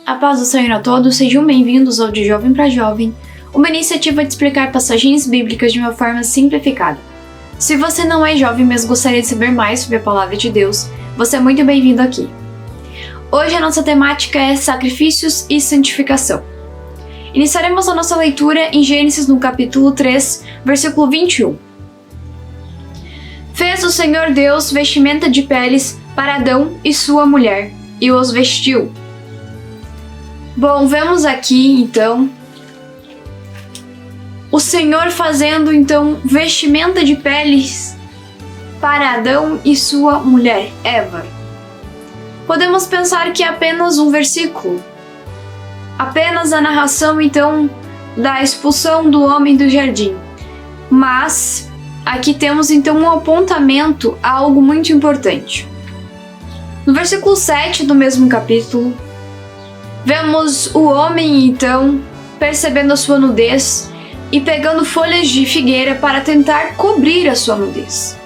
A paz do Senhor a todos, sejam bem-vindos ao De Jovem para Jovem, uma iniciativa de explicar passagens bíblicas de uma forma simplificada. Se você não é jovem, mas gostaria de saber mais sobre a Palavra de Deus, você é muito bem-vindo aqui. Hoje a nossa temática é sacrifícios e santificação. Iniciaremos a nossa leitura em Gênesis no capítulo 3, versículo 21. Fez o Senhor Deus vestimenta de peles para Adão e sua mulher, e os vestiu. Bom, vemos aqui então o Senhor fazendo então vestimenta de peles para Adão e sua mulher, Eva. Podemos pensar que é apenas um versículo, apenas a narração então da expulsão do homem do jardim. Mas aqui temos então um apontamento a algo muito importante. No versículo 7 do mesmo capítulo, vemos o homem então percebendo a sua nudez e pegando folhas de figueira para tentar cobrir a sua nudez.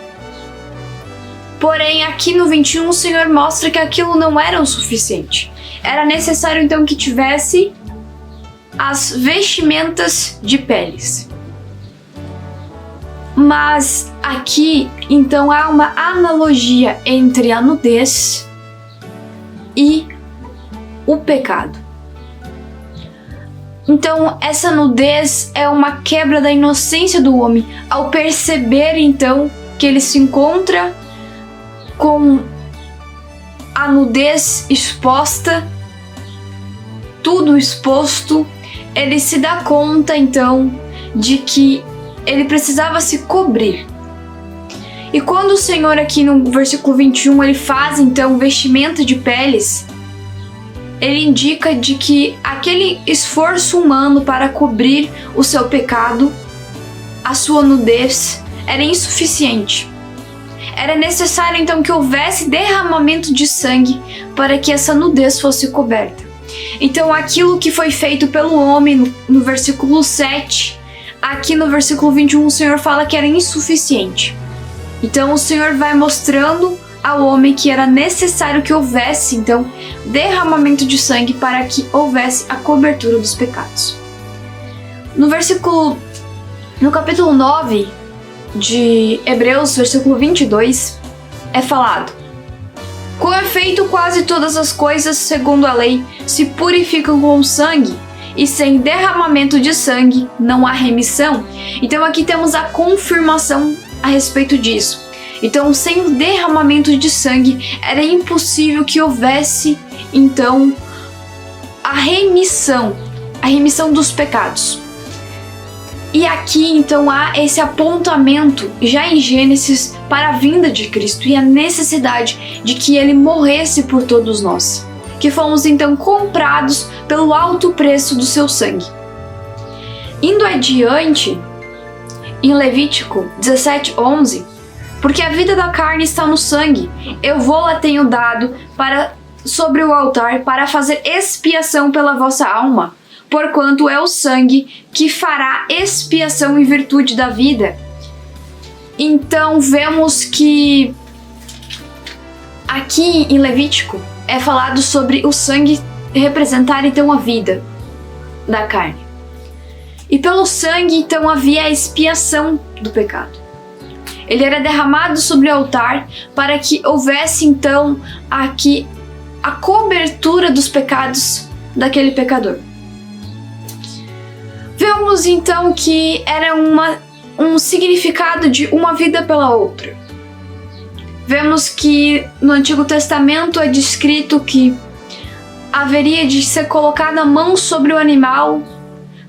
Porém, aqui no 21 o Senhor mostra que aquilo não era o suficiente. Era necessário então que tivesse as vestimentas de peles. Mas aqui então há uma analogia entre a nudez e o pecado. Então essa nudez é uma quebra da inocência do homem ao perceber então que ele se encontra com a nudez exposta, tudo exposto. Ele se dá conta então de que ele precisava se cobrir. E quando o Senhor aqui no versículo 21 ele faz então vestimenta de peles, ele indica de que aquele esforço humano para cobrir o seu pecado, a sua nudez, era insuficiente. Era necessário então que houvesse derramamento de sangue para que essa nudez fosse coberta. Então aquilo que foi feito pelo homem no versículo 7, aqui no versículo 21 o Senhor fala que era insuficiente. Então o Senhor vai mostrando ao homem que era necessário que houvesse então derramamento de sangue para que houvesse a cobertura dos pecados. No capítulo 9 de Hebreus, versículo 22, é falado: com efeito, quase todas as coisas, segundo a lei, se purificam com sangue, e sem derramamento de sangue não há remissão. Então aqui temos a confirmação a respeito disso. Então, sem o derramamento de sangue, era impossível que houvesse, então, a remissão dos pecados. E aqui, então, há esse apontamento, já em Gênesis, para a vinda de Cristo e a necessidade de que Ele morresse por todos nós, que fomos, então, comprados pelo alto preço do seu sangue. Indo adiante, em Levítico 17:11, porque a vida da carne está no sangue, eu vou-la tenho dado sobre o altar para fazer expiação pela vossa alma, porquanto é o sangue que fará expiação em virtude da vida. Então vemos que aqui em Levítico é falado sobre o sangue representar então a vida da carne. E pelo sangue então havia a expiação do pecado. Ele era derramado sobre o altar para que houvesse então aqui a cobertura dos pecados daquele pecador. Vemos então que era um significado de uma vida pela outra. Vemos que no Antigo Testamento é descrito que haveria de ser colocada a mão sobre o animal,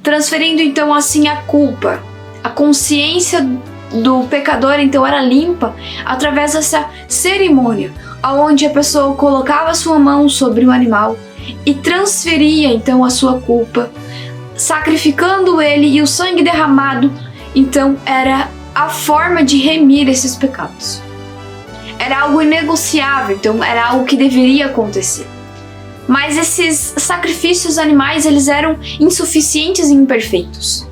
transferindo então assim a culpa. A consciência do pecador então era limpa através dessa cerimônia, onde a pessoa colocava a sua mão sobre o animal e transferia então a sua culpa, sacrificando ele, e o sangue derramado então era a forma de remir esses pecados. Era algo inegociável, então era algo que deveria acontecer. Mas esses sacrifícios animais, eles eram insuficientes e imperfeitos.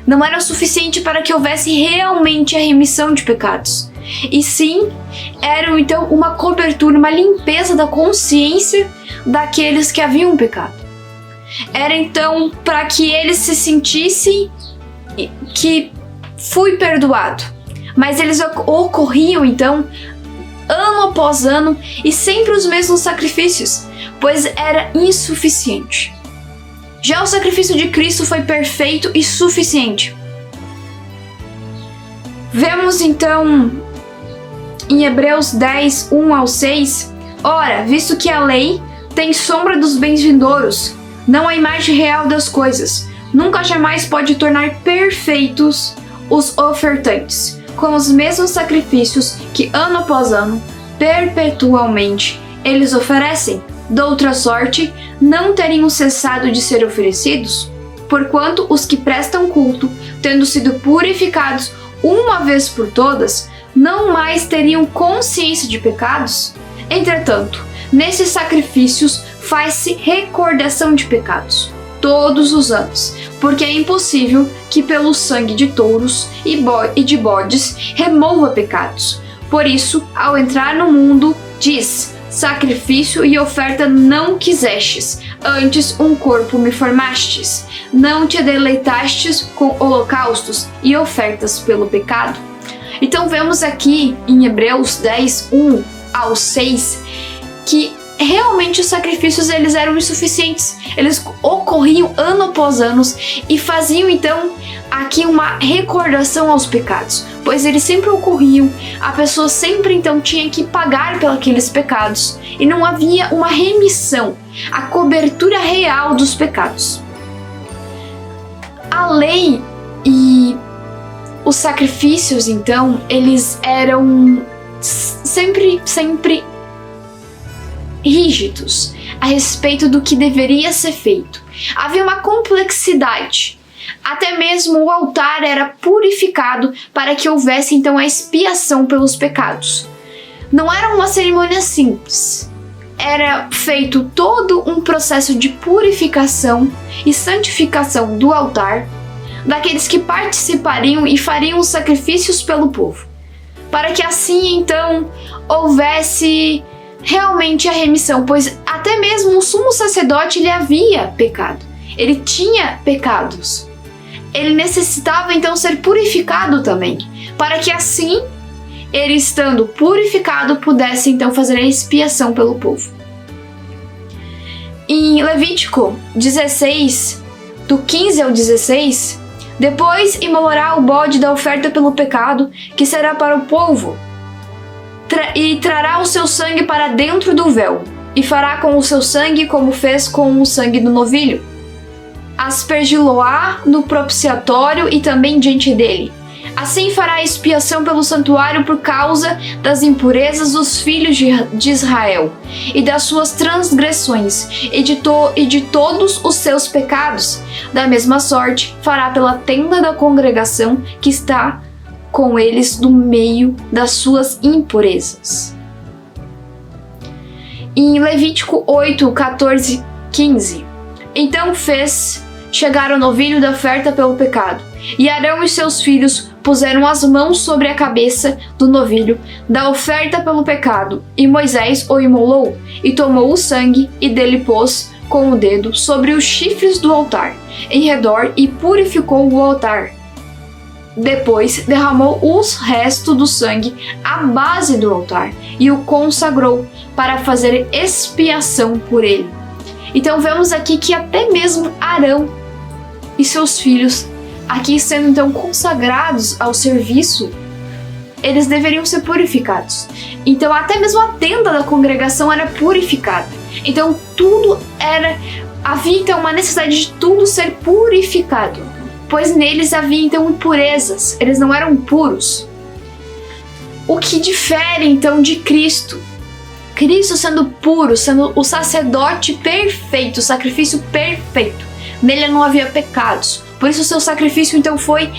Não era o suficiente para que houvesse realmente a remissão de pecados. E sim, eram então uma cobertura, uma limpeza da consciência daqueles que haviam pecado. era então para que eles se sentissem que fui perdoado. Mas eles ocorriam então ano após ano e sempre os mesmos sacrifícios, pois era insuficiente. Já o sacrifício de Cristo foi perfeito e suficiente. Vemos então em Hebreus 10, 1 ao 6, ora, visto que a lei tem sombra dos bens vindouros, não a imagem real das coisas, nunca jamais pode tornar perfeitos os ofertantes, com os mesmos sacrifícios que ano após ano, perpetualmente, eles oferecem. Doutra sorte, não teriam cessado de ser oferecidos, porquanto os que prestam culto, tendo sido purificados uma vez por todas, não mais teriam consciência de pecados. Entretanto, nesses sacrifícios faz-se recordação de pecados, todos os anos, porque é impossível que pelo sangue de touros e de bodes remova pecados. Por isso, ao entrar no mundo, diz: sacrifício e oferta não quisestes, antes um corpo me formastes. Não te deleitastes com holocaustos e ofertas pelo pecado. Então vemos aqui em Hebreus 10, 1 ao 6, que realmente os sacrifícios eles eram insuficientes. Eles ocorriam ano após ano e faziam então aqui uma recordação aos pecados, pois eles sempre ocorriam, a pessoa sempre então tinha que pagar pelos aqueles pecados e não havia uma remissão, a cobertura real dos pecados. A lei e os sacrifícios então, eles eram sempre rígidos a respeito do que deveria ser feito. Havia uma complexidade. Até mesmo o altar era purificado para que houvesse então a expiação pelos pecados. Não era uma cerimônia simples. Era feito todo um processo de purificação e santificação do altar, daqueles que participariam e fariam os sacrifícios pelo povo, para que assim então houvesse realmente a remissão, pois até mesmo o sumo sacerdote ele havia pecado, ele tinha pecados, ele necessitava então ser purificado também, para que assim ele estando purificado pudesse então fazer a expiação pelo povo. Em Levítico 16, do 15 ao 16, depois imolará o bode da oferta pelo pecado, que será para o povo, e trará o seu sangue para dentro do véu, e fará com o seu sangue como fez com o sangue do novilho. Aspergi-lo-á no propiciatório e também diante dele. Assim fará a expiação pelo santuário por causa das impurezas dos filhos de Israel, e das suas transgressões, e de todos os seus pecados. Da mesma sorte fará pela tenda da congregação que está com eles no meio das suas impurezas. Em Levítico 8, 14, 15. Então fez chegar o novilho da oferta pelo pecado, e Arão e seus filhos puseram as mãos sobre a cabeça do novilho da oferta pelo pecado, e Moisés o imolou, e tomou o sangue, e dele pôs com o dedo sobre os chifres do altar, em redor, e purificou o altar. Depois derramou os restos do sangue à base do altar, e o consagrou para fazer expiação por ele. Então vemos aqui que até mesmo Arão e seus filhos, aqui sendo então consagrados ao serviço, eles deveriam ser purificados. Então até mesmo a tenda da congregação era purificada. Então havia então uma necessidade de tudo ser purificado, pois neles havia então impurezas, eles não eram puros. O que difere então de Cristo? Cristo sendo puro, sendo o sacerdote perfeito, o sacrifício perfeito. Nele não havia pecados. Por isso o seu sacrifício então foi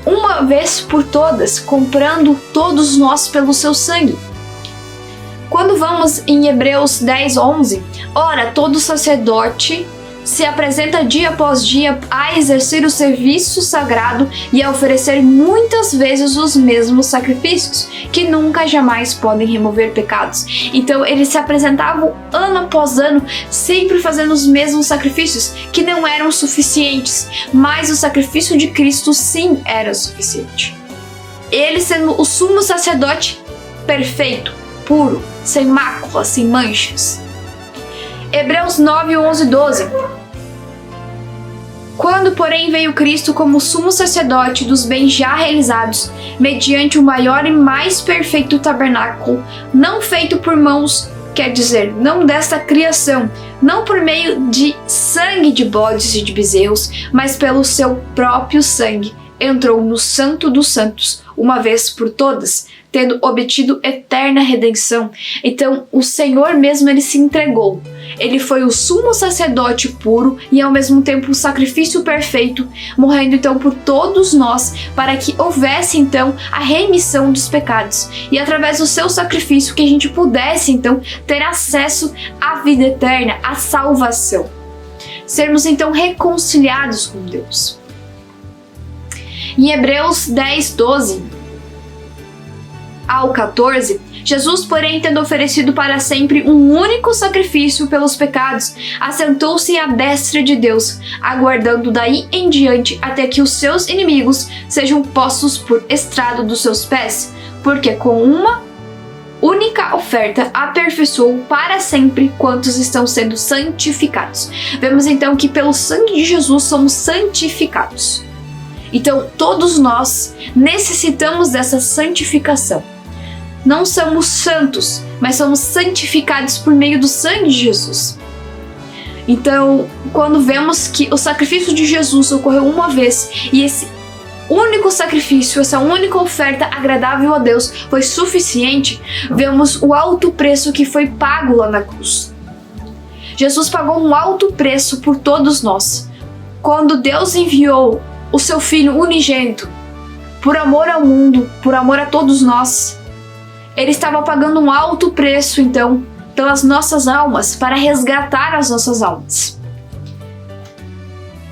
uma vez por todas, comprando todos nós pelo seu sangue. Quando vamos em Hebreus 10, 11, ora, todo sacerdote se apresenta dia após dia a exercer o serviço sagrado e a oferecer muitas vezes os mesmos sacrifícios, que nunca jamais podem remover pecados. Então eles se apresentavam ano após ano, sempre fazendo os mesmos sacrifícios, que não eram suficientes, mas o sacrifício de Cristo sim era suficiente. Ele sendo o sumo sacerdote perfeito, puro, sem mácula, sem manchas. Hebreus 9, 11 e 12. Quando, porém, veio Cristo como sumo sacerdote dos bens já realizados, mediante o maior e mais perfeito tabernáculo, não feito por mãos, quer dizer, não desta criação, não por meio de sangue de bodes e de bezerros, mas pelo seu próprio sangue, entrou no Santo dos Santos, uma vez por todas, tendo obtido eterna redenção. Então, o Senhor mesmo, ele se entregou. Ele foi o sumo sacerdote puro e ao mesmo tempo o sacrifício perfeito, morrendo então por todos nós, para que houvesse então a remissão dos pecados. E através do seu sacrifício que a gente pudesse então ter acesso à vida eterna, à salvação. Sermos então reconciliados com Deus. Em Hebreus 10, 12 ao 14, Jesus, porém, tendo oferecido para sempre um único sacrifício pelos pecados, assentou-se à destra de Deus, aguardando daí em diante até que os seus inimigos sejam postos por estrado dos seus pés, porque com uma única oferta aperfeiçoou para sempre quantos estão sendo santificados. Vemos então que pelo sangue de Jesus somos santificados. Então todos nós necessitamos dessa santificação. Não somos santos, mas somos santificados por meio do sangue de Jesus. Então, quando vemos que o sacrifício de Jesus ocorreu uma vez e esse único sacrifício, essa única oferta agradável a Deus foi suficiente, vemos o alto preço que foi pago lá na cruz. Jesus pagou um alto preço por todos nós. Quando Deus enviou o seu Filho unigênito, por amor ao mundo, por amor a todos nós, ele estava pagando um alto preço, então, pelas nossas almas, para resgatar as nossas almas.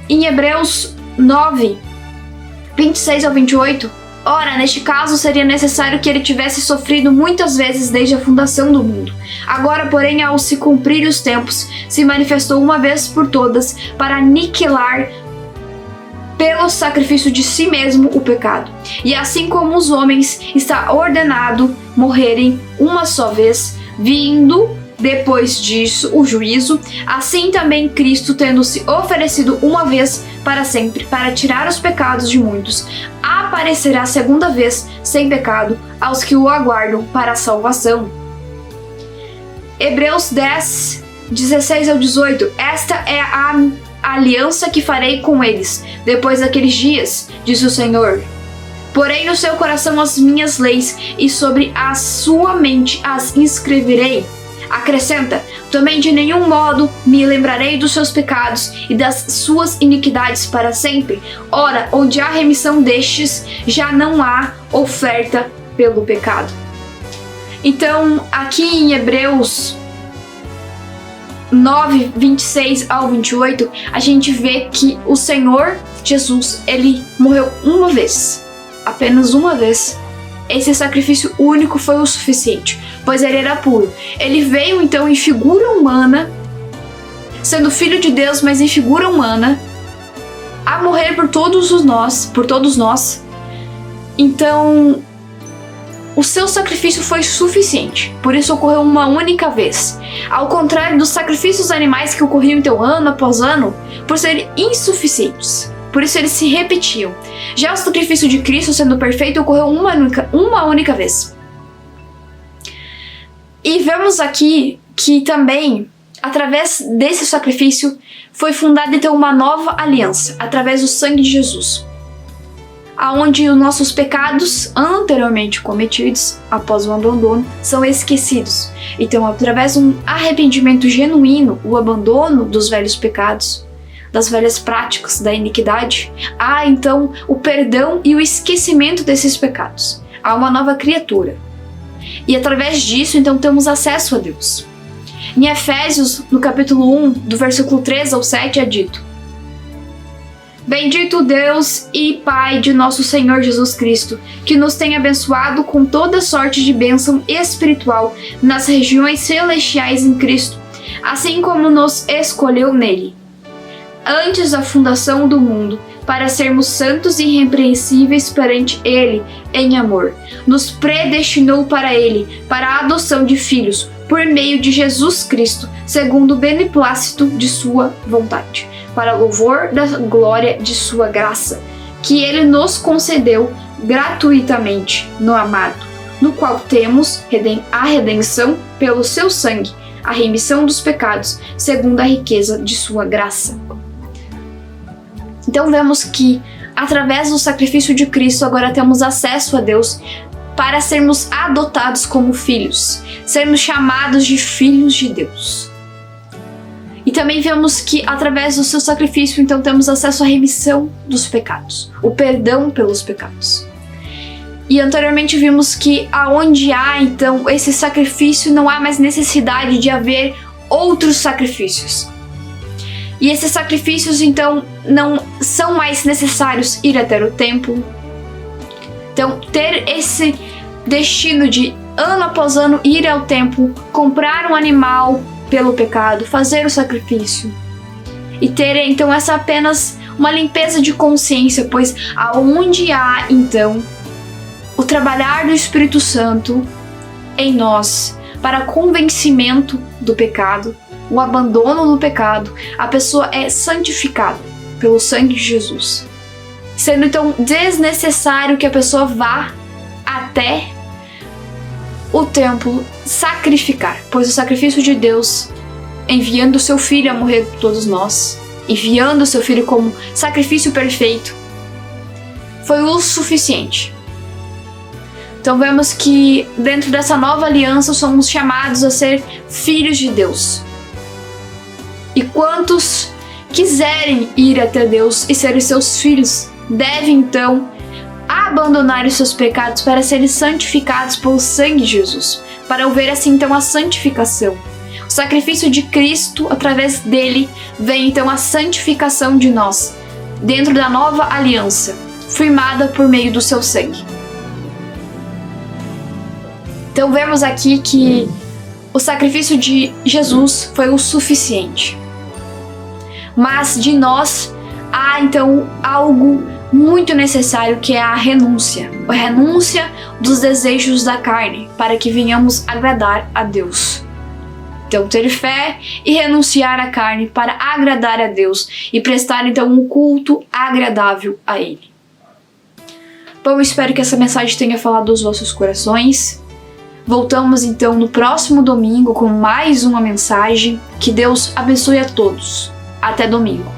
Em Hebreus 9, 26 ao 28, ora, neste caso seria necessário que ele tivesse sofrido muitas vezes desde a fundação do mundo. Agora, porém, ao se cumprir os tempos, se manifestou uma vez por todas para aniquilar pelo sacrifício de si mesmo o pecado. E assim como os homens está ordenado morrerem uma só vez, vindo depois disso o juízo, assim também Cristo, tendo se oferecido uma vez para sempre para tirar os pecados de muitos, aparecerá segunda vez sem pecado aos que o aguardam para a salvação. Hebreus 10, 16 ao 18. Esta é a aliança que farei com eles depois daqueles dias, diz o Senhor. Porém no seu coração as minhas leis e sobre a sua mente as inscreverei. Acrescenta, também de nenhum modo me lembrarei dos seus pecados e das suas iniquidades para sempre. Ora, onde há remissão destes, já não há oferta pelo pecado. Então, aqui em Hebreus 9, 26 ao 28, a gente vê que o Senhor Jesus, ele morreu uma vez, apenas uma vez. Esse sacrifício único foi o suficiente, pois ele era puro. Ele veio então em figura humana, sendo filho de Deus, mas em figura humana, a morrer por todos nós. Então, o seu sacrifício foi suficiente, por isso ocorreu uma única vez. Ao contrário dos sacrifícios animais que ocorriam então ano após ano, por serem insuficientes, por isso eles se repetiam. Já o sacrifício de Cristo, sendo perfeito, ocorreu uma única vez. E vemos aqui que também, através desse sacrifício, foi fundada então uma nova aliança, através do sangue de Jesus, aonde os nossos pecados anteriormente cometidos, após o abandono, são esquecidos. Então, através de um arrependimento genuíno, o abandono dos velhos pecados, das velhas práticas da iniquidade, há então o perdão e o esquecimento desses pecados. Há uma nova criatura. E através disso, então, temos acesso a Deus. Em Efésios, no capítulo 1, do versículo 3 ao 7, é dito: Bendito Deus e Pai de nosso Senhor Jesus Cristo, que nos tem abençoado com toda sorte de bênção espiritual nas regiões celestiais em Cristo, assim como nos escolheu nele, antes da fundação do mundo, para sermos santos e irrepreensíveis perante Ele em amor. Nos predestinou para Ele, para a adoção de filhos, por meio de Jesus Cristo, segundo o beneplácito de Sua vontade, para louvor da glória de Sua graça, que Ele nos concedeu gratuitamente no amado, no qual temos a redenção pelo Seu sangue, a remissão dos pecados, segundo a riqueza de Sua graça. Então vemos que, através do sacrifício de Cristo, agora temos acesso a Deus para sermos adotados como filhos, sermos chamados de filhos de Deus. E também vemos que, através do seu sacrifício, então temos acesso à remissão dos pecados, o perdão pelos pecados. E anteriormente vimos que aonde há, então, esse sacrifício, não há mais necessidade de haver outros sacrifícios. E esses sacrifícios, então, não são mais necessários ir até o templo. Então, ter esse destino de, ano após ano, ir ao templo, comprar um animal pelo pecado, fazer o sacrifício. E ter, então, essa apenas uma limpeza de consciência, pois aonde há, então, o trabalhar do Espírito Santo em nós para convencimento do pecado, o abandono do pecado, a pessoa é santificada pelo sangue de Jesus. Sendo então desnecessário que a pessoa vá até o templo sacrificar, pois o sacrifício de Deus, enviando o seu Filho a morrer por todos nós, enviando o seu Filho como sacrifício perfeito, foi o suficiente. Então vemos que dentro dessa nova aliança somos chamados a ser filhos de Deus. E quantos quiserem ir até Deus e serem seus filhos, devem então abandonar os seus pecados para serem santificados pelo sangue de Jesus, para haver assim então a santificação. O sacrifício de Cristo, através dele, vem então a santificação de nós, dentro da nova aliança, firmada por meio do seu sangue. Então vemos aqui que o sacrifício de Jesus foi o suficiente. Mas de nós há então algo muito necessário, que é a renúncia dos desejos da carne, para que venhamos agradar a Deus. Então ter fé e renunciar à carne para agradar a Deus e prestar então um culto agradável a Ele. Bom, eu espero que essa mensagem tenha falado aos vossos corações. Voltamos então no próximo domingo com mais uma mensagem. Que Deus abençoe a todos. Até domingo.